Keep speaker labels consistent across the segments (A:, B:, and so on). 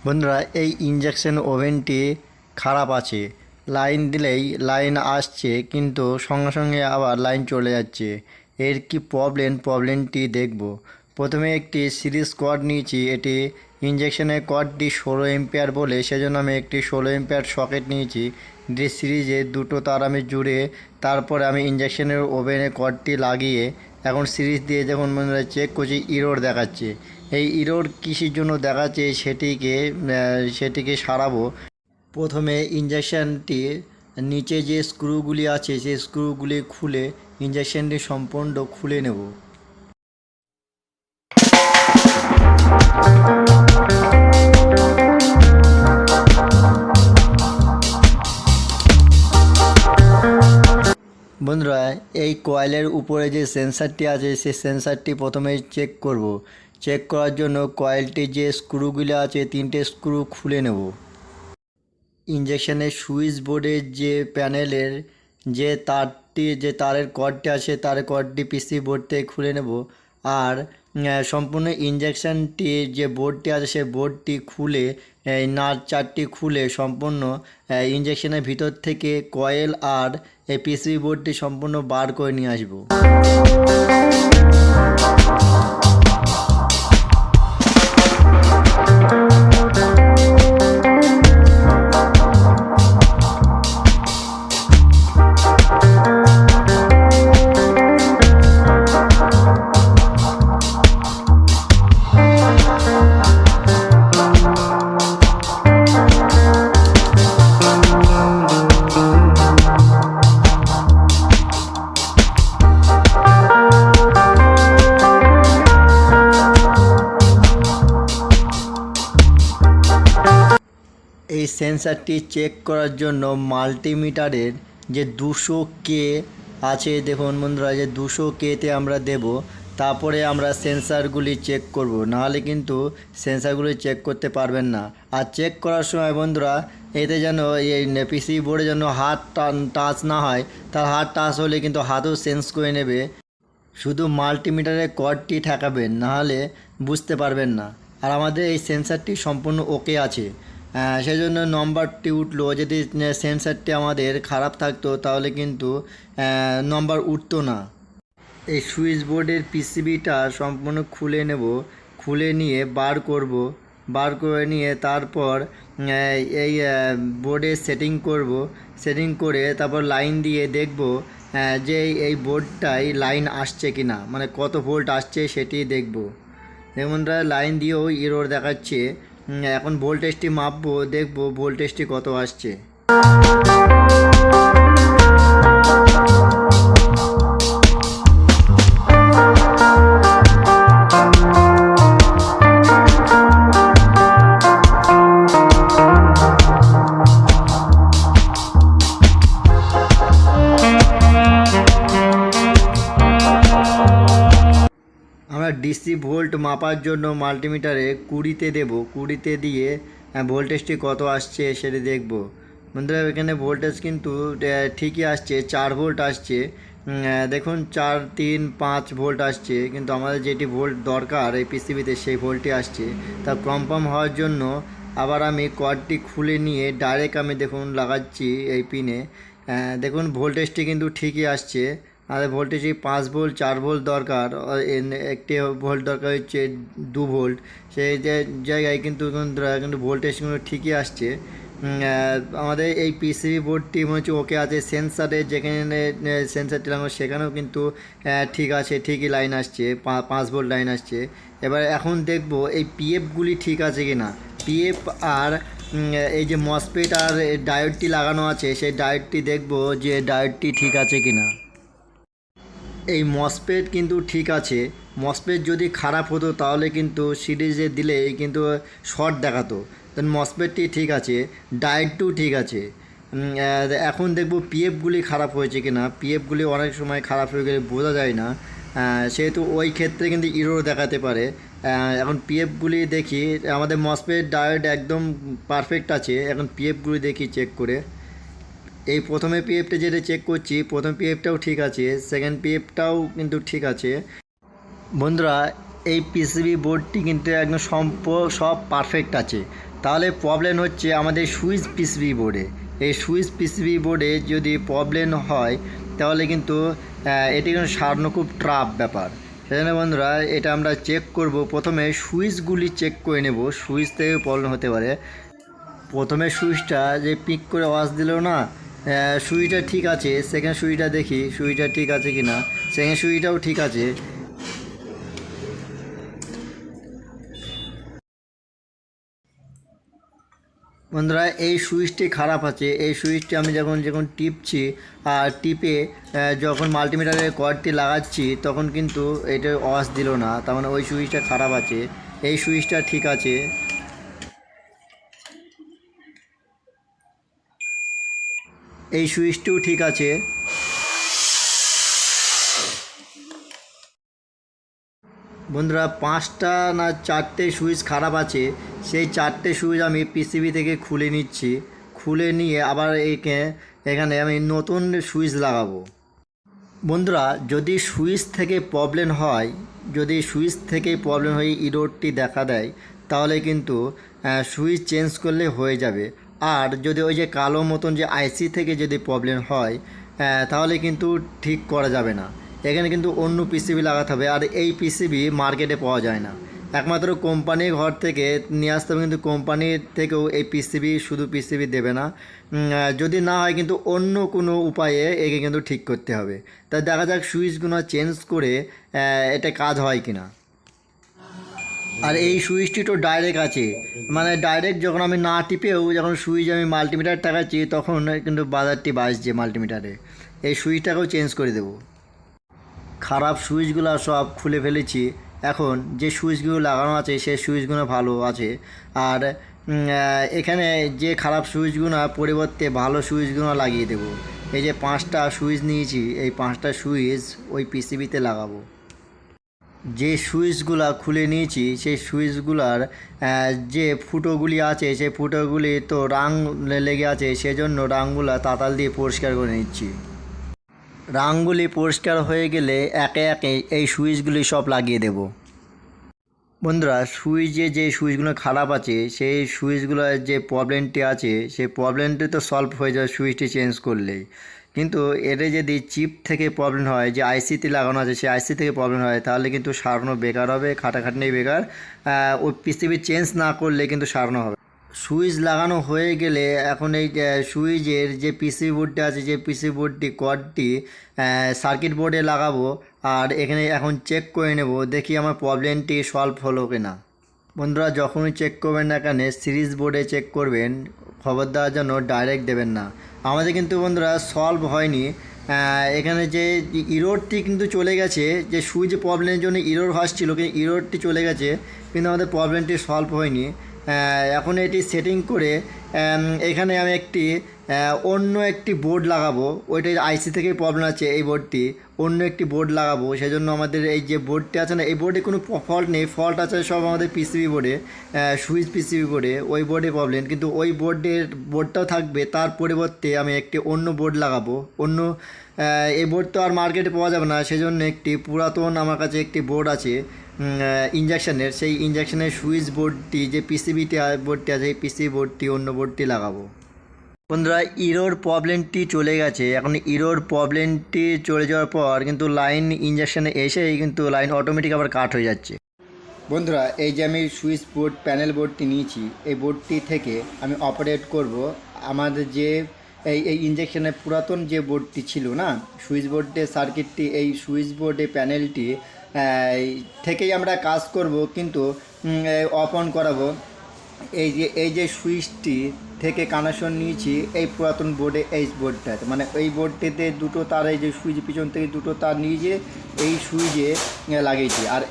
A: বন্ধুরা, এই ইঞ্জেকশন ওভেনটি খারাপ আছে। লাইন দিলেই লাইন আসছে, কিন্তু সঙ্গে সঙ্গে আবার লাইন চলে যাচ্ছে। এর কি প্রবলেমটি দেখব। প্রথমে একটি সিরিজ কর্ড নিয়েছি। এটি ইঞ্জেকশনের কর্ডটি 16 এম্পিয়ার বলে, সেজন্য আমি একটি 16 এম্পিয়ার সকেট নিয়েছি। যে সিরিজে দুটো তার আমি জুড়ে তারপরে আমি ইঞ্জেকশনের ওভেনের কর্ডটি লাগিয়ে এখন সিরিজ দিয়ে যখন বন্ধুরা চেক করছি, ইরোর দেখাচ্ছে। এই ইরোর কিসের জন্য দেখাচ্ছে সেটিকে সারাবো। প্রথমে ইঞ্জেকশনটি নিচে যে স্ক্রুগুলি আছে সেই স্ক্রুগুলি খুলে ইঞ্জেকশনটি সম্পূর্ণ খুলে নেব। বন্ধুরা, এই কয়েলের উপরে যে সেন্সারটি আছে সেই সেন্সারটি প্রথমে চেক করব। চেক করার জন্য কয়েলটির যে স্ক্রুগুলো আছে 3টে স্ক্রু খুলে নেব। ইঞ্জেকশনের সুইচ বোর্ডের যে প্যানেলের যে তারের কর্ডটি আছে তারের কর্ডটি পিসি বোর্ড থেকে খুলে নেব। আর সম্পূর্ণ ইঞ্জেকশনটি যে বোর্ডটি আছে সেই বোর্ডটি খুলে এই নাট 4টি খুলে সম্পূর্ণ ইঞ্জেকশনের ভিতর থেকে কয়েল আর এই পিসি বোর্ডটি সম্পূর্ণ বার করে নিয়ে আসবো। এই সেন্সারটি চেক করার জন্য মাল্টিমিটারের যে 200K আছে, দেখুন বন্ধুরা, যে 200K-তে আমরা দেব। তারপরে আমরা সেন্সারগুলি চেক করব, নাহলে কিন্তু সেন্সারগুলি চেক করতে পারবেন না। আর চেক করার সময় বন্ধুরা, এতে যেন এই পিসি বোর্ডে যেন হাত টাচ না হয়। তার হাত টাচ হলে কিন্তু হাতও সেন্স করে নেবে। শুধু মাল্টিমিটারের কর্ডটি ঠেকাবেন, নাহলে বুঝতে পারবেন না। আর আমাদের এই সেন্সারটি সম্পূর্ণ ওকে আছে। সেই জন্য নম্বরটি উঠলো। যদি সেন্সারটি আমাদের খারাপ থাকতো তাহলে কিন্তু নম্বর উঠতো না। এই সুইচ বোর্ডের পিসিবিটা সম্পূর্ণ খুলে নেব। খুলে নিয়ে বার করব। বার করে নিয়ে তারপর এই বোর্ডে সেটিং করব। সেটিং করে তারপর লাইন দিয়ে দেখব যে এই বোর্ডটাই লাইন আসছে কি না, মানে কত ভোল্ট আসছে সেটি দেখব। যেমন লাইন দিয়েও এরর দেখাচ্ছে। এখন ভোল্টেজটি মাপবো, দেখব ভোল্টেজটি কত আসছে। আমরা ডিসি ভোল্ট মাপার জন্য মাল্টিমিটারে 20-তে দেব। 20-তে দিয়ে ভোল্টেজটি কত আসছে সেটা দেখব। বন্ধুরা, এখানে ভোল্টেজ কিন্তু ঠিকই আসছে, 4 ভোল্ট আসছে। দেখুন 4, 3, 5 ভোল্ট আসছে, কিন্তু আমাদের যেটি ভোল্ট দরকার এই পিসিবিতে সেই ভোল্টটি আসছে। তা কনফার্ম হওয়ার জন্য আবার আমি কর্ডটি খুলে নিয়ে ডাইরেক্ট আমি দেখুন লাগাচ্ছি এই পিনে। দেখুন ভোল্টেজটি কিন্তু ঠিকই আসছে। আমাদের ভোল্টেজই 5 ভোল্ট, 4 ভোল্ট দরকার। একটি ভোল্ট দরকার হচ্ছে 2 ভোল্ট। সেই জায়গায় কিন্তু ভোল্টেজগুলো ঠিকই আসছে। আমাদের এই পিসিবি বোর্ডটি মনে হচ্ছে ওকে আছে। সেন্সারে যেখানে সেন্সারটি লাগানো সেখানেও কিন্তু ঠিক আছে, ঠিকই লাইন আসছে, 5 ভোল্ট লাইন আসছে। এবার এখন দেখব এই পিএফগুলি ঠিক আছে কি না। পিএফ আর এই যে মসফেট আর ডায়োডটি লাগানো আছে সেই ডায়োডটি দেখব যে ডায়োডটি ঠিক আছে কি না। এই মসফেট কিন্তু ঠিক আছে। মসফেট যদি খারাপ হতো তাহলে কিন্তু সিরিজে দিলে কিন্তু শর্ট দেখাতো। দেন মসফেটটি ঠিক আছে, ডায়োডটিও ঠিক আছে। এখন দেখব পিএফগুলি খারাপ হয়েছে কি না। পিএফগুলি অনেক সময় খারাপ হয়ে গেলে বোঝা যায় না, সেহেতু ওই ক্ষেত্রে কিন্তু ইরর দেখাতে পারে। এখন পিএফগুলি দেখি। আমাদের মসফেট ডায়োড একদম পারফেক্ট আছে। এখন পিএফগুলি দেখি চেক করে। এই প্রথমে পিএফটা যেটা চেক করছি, প্রথম পিএফটাও ঠিক আছে, সেকেন্ড পিএফটাও কিন্তু ঠিক আছে। বন্ধুরা, এই পিসিবি বোর্ডটি কিন্তু একদম সব পারফেক্ট আছে। তাহলে প্রবলেম হচ্ছে আমাদের সুইচ পিসিবি বোর্ডে। এই সুইচ পিসিবি বোর্ডে যদি প্রবলেম হয় তাহলে কিন্তু এটি কিন্তু সারানো খুব টাফ ব্যাপার। সেজন্য বন্ধুরা এটা আমরা চেক করব। প্রথমে সুইচগুলি চেক করে নেব, সুইচ থেকে প্রবলেম হতে পারে। প্রথমে সুইচটা যে পিক করে আওয়াজ দিল না, সুইচটা ঠিক আছে। সেকেন্ড সুইচটা দেখি সুইচটা ঠিক আছে কি না। সেকেন্ড সুইচটাও ঠিক আছে। বন্ধুরা এই সুইচটি খারাপ আছে। এই সুইচটি আমি যখন টিপছি আর টিপে যখন মাল্টিমিটারের কর্ডটি লাগাচ্ছি তখন কিন্তু এটা আওয়াজ দিল না, তার মানে ওই সুইচটা খারাপ আছে। এই সুইচটা ঠিক আছে। এই সুইচটিও ঠিক আছে। বন্ধুরা 5টা না 4টে সুইচ খারাপ আছে। সেই 4টে সুইচ আমি পিসিবি থেকে খুলে নিচ্ছি। খুলে নিয়ে আবার এখানে আমি নতুন সুইচ লাগাবো। বন্ধুরা যদি সুইচ থেকে প্রবলেম হয়, যদি সুইচ থেকে প্রবলেম হয়ে ইরোরটি দেখা দেয় তাহলে কিন্তু সুইচ চেঞ্জ করলে হয়ে যাবে। আর যদি ওই যে কালো মতন যে আইসি থেকে যদি প্রবলেম হয় তাহলে কিন্তু ঠিক করা যাবে না। এখানে কিন্তু অন্য পিসিবি লাগাতে হবে। আর এই পিসিবি মার্কেটে পাওয়া যায় না, একমাত্র কোম্পানির ঘর থেকে নিয়ে আসতে হবে। কিন্তু কোম্পানির থেকেও এই পিসিবি শুধু পিসিবি দেবে না। যদি না হয় কিন্তু অন্য কোনো উপায়ে একে কিন্তু ঠিক করতে হবে। তাই দেখা যাক সুইচগুলো চেঞ্জ করে এটা কাজ হয় কি না। আর এই সুইচটি তো ডাইরেক্ট আছে, মানে ডাইরেক্ট যখন আমি না টিপেও যখন সুইচ আমি মাল্টিমিটার টাকাচ্ছি তখন কিন্তু বাজারটি বাজছে মাল্টিমিটারে। এই সুইচটাকেও চেঞ্জ করে দেবো। খারাপ সুইচগুলো সব খুলে ফেলেছি। এখন যে সুইচগুলো লাগানো আছে সেই সুইচগুলো ভালো আছে। আর এখানে যে খারাপ সুইচগুলো পরিবর্তে ভালো সুইচগুলো লাগিয়ে দেবো। এই যে 5টা সুইচ নিয়েছি, এই 5টা সুইচ ওই পিসিবিতে লাগাবো। যে সুইচগুলো খুলে নিয়েছি সেই সুইচগুলার যে ফুটোগুলি আছে সেই ফুটোগুলি তো রাং লেগে আছে, সেজন্য রাংগুলো তাতাল দিয়ে পরিষ্কার করে নিচ্ছি। রাংগুলি পরিষ্কার হয়ে গেলে একে একে এই সুইচগুলি সব লাগিয়ে দেব। বন্ধুরা সুইচে যে সুইচগুলো খারাপ আছে সেই সুইচগুলোর যে প্রবলেমটি আছে সেই প্রবলেমটি তো সলভ হয়ে যাবে সুইচটি চেঞ্জ করলেই। কিন্তু এটা যদি চিপ থেকে প্রবলেম হয়, যে আইসিতে লাগানো আছে সেই আইসি থেকে প্রবলেম হয় তাহলে কিন্তু সারানো বেকার হবে, খাটাখাটনি বেকার। ওই পিসিবি চেঞ্জ না করলে কিন্তু সারানো হবে। সুইচ লাগানো হয়ে গেলে এখন এই সুইচের যে পিসিবি বোর্ডটা আছে যে পিসিবি বোর্ডটি কর্ডটি সার্কিট বোর্ডে লাগাবো। আর এখানে এখন চেক করে নেব, দেখি আমার প্রবলেমটি সলভ হলো কি না। বন্ধুরা যখনই চেক করবেন না কেন সিরিজ বোর্ডে চেক করবেন, খবর দেওয়ার জন্য ডাইরেক্ট দেবেন না। আমাদের কিন্তু বন্ধুরা সলভ হয়নি। এখানে যে ইরোরটি কিন্তু চলে গেছে, যে সুইচ প্রবলেমের জন্য ইরোর আসছিল কিন্তু ইরোরটি চলে গেছে, কিন্তু আমাদের প্রবলেমটি সলভ হয়নি। এখন এটি সেটিং করে এখানে আমি অন্য একটি বোর্ড লাগাবো। ওইটাই আইসি থেকে প্রবলেম আছে, এই বোর্ডটি অন্য একটি বোর্ড লাগাবো। সেজন্য আমাদের এই যে বোর্ডটি আছে না, এই বোর্ডে কোনো ফল্ট নেই, ফল্ট আছে সব আমাদের পিসিবি বোর্ডে, সুইচ পিসিবি বোর্ডে, ওই বোর্ডে প্রবলেম। কিন্তু ওই বোর্ডটাও থাকবে, তার পরিবর্তে আমি একটি অন্য বোর্ড লাগাবো। এই বোর্ড তো আর মার্কেটে পাওয়া যাবে না, সেজন্য একটি পুরাতন আমার কাছে একটি বোর্ড আছে ইঞ্জেকশনের, সেই ইঞ্জেকশনের সুইচ বোর্ডটি যে পিসিবিটি বোর্ডটি আছে এই পিসিবি বোর্ডটি অন্য বোর্ডটি লাগাবো। বন্ধুরা ইরোর প্রবলেমটি চলে গেছে। এখন ইরোর প্রবলেমটি চলে যাওয়ার পর কিন্তু লাইন ইঞ্জেকশনে এসেই কিন্তু লাইন অটোমেটিক আবার কাট হয়ে যাচ্ছে। বন্ধুরা এই যে আমি সুইচ বোর্ড প্যানেল বোর্ডটি নিয়েছি, এই বোর্ডটি থেকে আমি অপারেট করব আমাদের যে এই ইঞ্জেকশনের পুরাতন যে বোর্ডটি ছিল না, সুইচ বোর্ডের সার্কিটটি, এই সুইচ বোর্ডে প্যানেলটি থেকেই আমরা কাজ করব, কিন্তু অফ অন করাবো। এই যে সুইচটি থেকে কানেকশন নিয়েছি এই পুরাতন বোর্ডে, এই বোর্ডটাতে, মানে এই বোর্ডটিতে দুটো তার, এই যে সুইচ পিছন থেকে দুটো তার নিয়ে যে এই সুইচে লাগিয়েছি। আর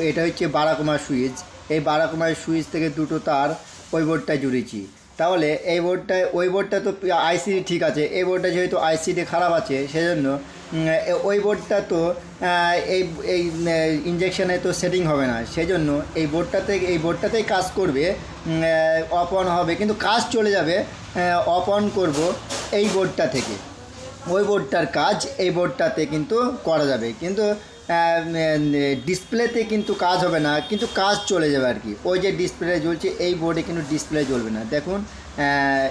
A: এটা হচ্ছে 12 কমার সুইচ, এই 12 কমার সুইচ থেকে দুটো তার ওই বোর্ডটায় জুড়েছি। তাহলে এই বোর্ডটায়, ওই বোর্ডটা তো আইসিডি ঠিক আছে, এই বোর্ডটা যেহেতু আইসিডি খারাপ আছে সেজন্য ওই বোর্ডটা তো এই ইঞ্জেকশানে তো সেটিং হবে না, সেজন্য এই বোর্ডটাতেই কাজ করবে, অফ অন হবে, কিন্তু কাজ চলে যাবে। অফ অন করব এই বোর্ডটা থেকে, ওই বোর্ডটার কাজ এই বোর্ডটাতে কিন্তু করা যাবে, কিন্তু ডিসপ্লেতে কিন্তু কাজ হবে না, কিন্তু কাজ চলে যাবে আর কি। ওই যে ডিসপ্লে জ্বলছে এই বোর্ডে কিন্তু ডিসপ্লে জ্বলবে না। দেখুন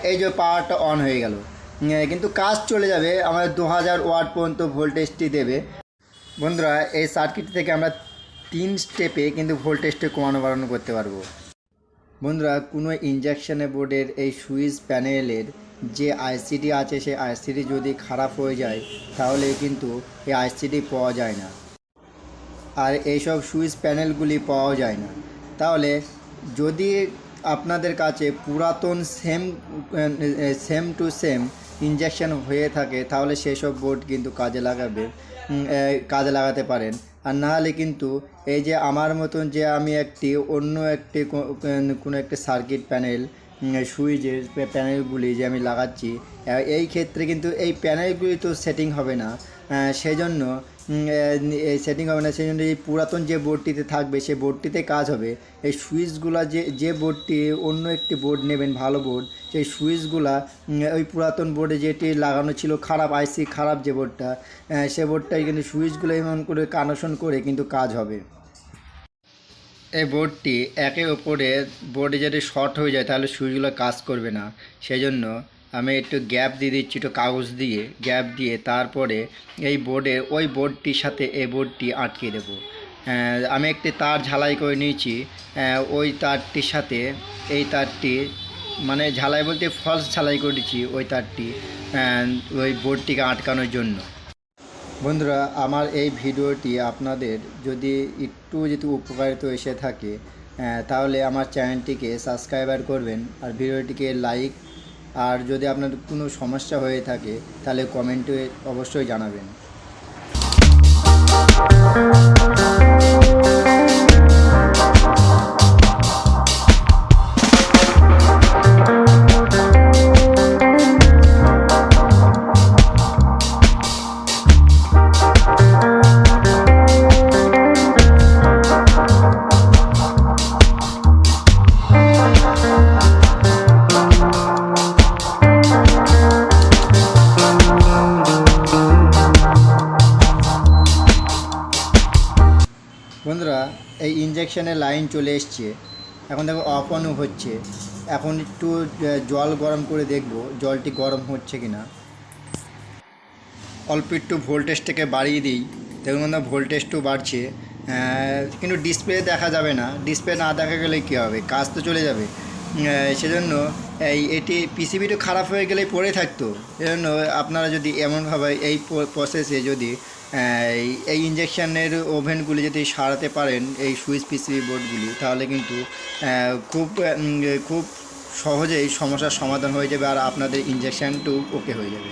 A: এই যে পাওয়ারটা অন হয়ে গেল, কিন্তু কাজ চলে যাবে। আমাদের 2000 ওয়াট পর্যন্ত ভোল্টেজটি দেবে। বন্ধুরা এই সার্কিট থেকে আমরা 3 স্টেপে কিন্তু ভোল্টেজটা কমানো বাড়ানো করতে পারবো। বন্ধুরা কোনো ইঞ্জেকশনে বোর্ডের এই সুইচ প্যানেলের যে আইসিডি আছে সেই আইসিডি যদি খারাপ হয়ে যায় তাহলে কিন্তু এই আইসিডি পাওয়া যায় না, আর এইসব সুইচ প্যানেলগুলি পাওয়া যায় না। তাহলে যদি আপনাদের কাছে পুরাতন সেম টু সেম ইঞ্জেকশন হয়ে থাকে তাহলে সেসব বোর্ড কিন্তু কাজে লাগাতে পারেন। আর না হলে কিন্তু এই যে আমার মতন যে আমি অন্য একটি কোনো একটি সার্কিট প্যানেল সুইচের প্যানেলগুলি যে আমি লাগাচ্ছি, এই ক্ষেত্রে কিন্তু এই প্যানেলগুলি তো সেটিং হবে না। সেই জন্য এই পুরাতন যে বোর্ডটিতে থাকবে সেই বোর্ডটিতে কাজ হবে। এই সুইচগুলা যে বোর্ডটি অন্য একটি বোর্ড নেবেন ভালো বোর্ড, সেই সুইচগুলা ওই পুরাতন বোর্ডে যেটি লাগানো ছিল খারাপ আইসি খারাপ যে বোর্ডটা, সে বোর্ডটাই কিন্তু সুইচগুলো এমন করে কানেকশন করে কিন্তু কাজ হবে। এই বোর্ডটি একে অপরে বোর্ডে যদি শর্ট হয়ে যায় তাহলে সুইচগুলো কাজ করবে না। সেই জন্য আমি একটু গ্যাপ দিয়ে দিচ্ছি, একটু কাগজ দিয়ে গ্যাপ দিয়ে তারপরে এই ওই বোর্ডটির সাথে এই বোর্ডটি আটকে দেবো। আমি একটি তার ঝালাই করে নিয়েছি, ওই তারটির সাথে এই তারটি মানে ঝালাই বলতে ফলস ঝালাই করে দিচ্ছি ওই তারটি ওই বোর্ডটিকে আটকানোর জন্য। বন্ধুরা আমার এই ভিডিওটি আপনাদের যদি উপকারিত এসে থাকে তাহলে আমার চ্যানেলটিকে সাবস্ক্রাইবার করবেন আর ভিডিওটিকে লাইক, আর যদি আপনার কোনো সমস্যা হয়ে থাকে তাহলে কমেন্টে অবশ্যই জানাবেন। বন্ধুরা এই ইঞ্জেকশনের লাইন চলে এসছে, এখন দেখো অফ অনও হচ্ছে। এখন একটু জল গরম করে দেখব জলটি গরম হচ্ছে কি না। অল্প একটু ভোল্টেজটাকে বাড়িয়ে দিই, দেখুন বন্ধুরা ভোল্টেজটাও বাড়ছে, কিন্তু ডিসপ্লে দেখা যাবে না। ডিসপ্লে না দেখা গেলে কী হবে, কাজ তো চলে যাবে। সেজন্য এটি পিসিবিটা খারাপ হয়ে গেলেই পড়ে থাকতো। এজন্য আপনারা যদি এমনভাবে এই প্রসেসে যদি এই ইঞ্জেকশনের ওভেনগুলি যদি সারাতে পারেন এই সুইচ পিসিবি বোর্ডগুলি, তাহলে কিন্তু খুব সহজেই সমস্যার সমাধান হয়ে যাবে আর আপনাদের ইঞ্জেকশনটাও ওকে হয়ে যাবে।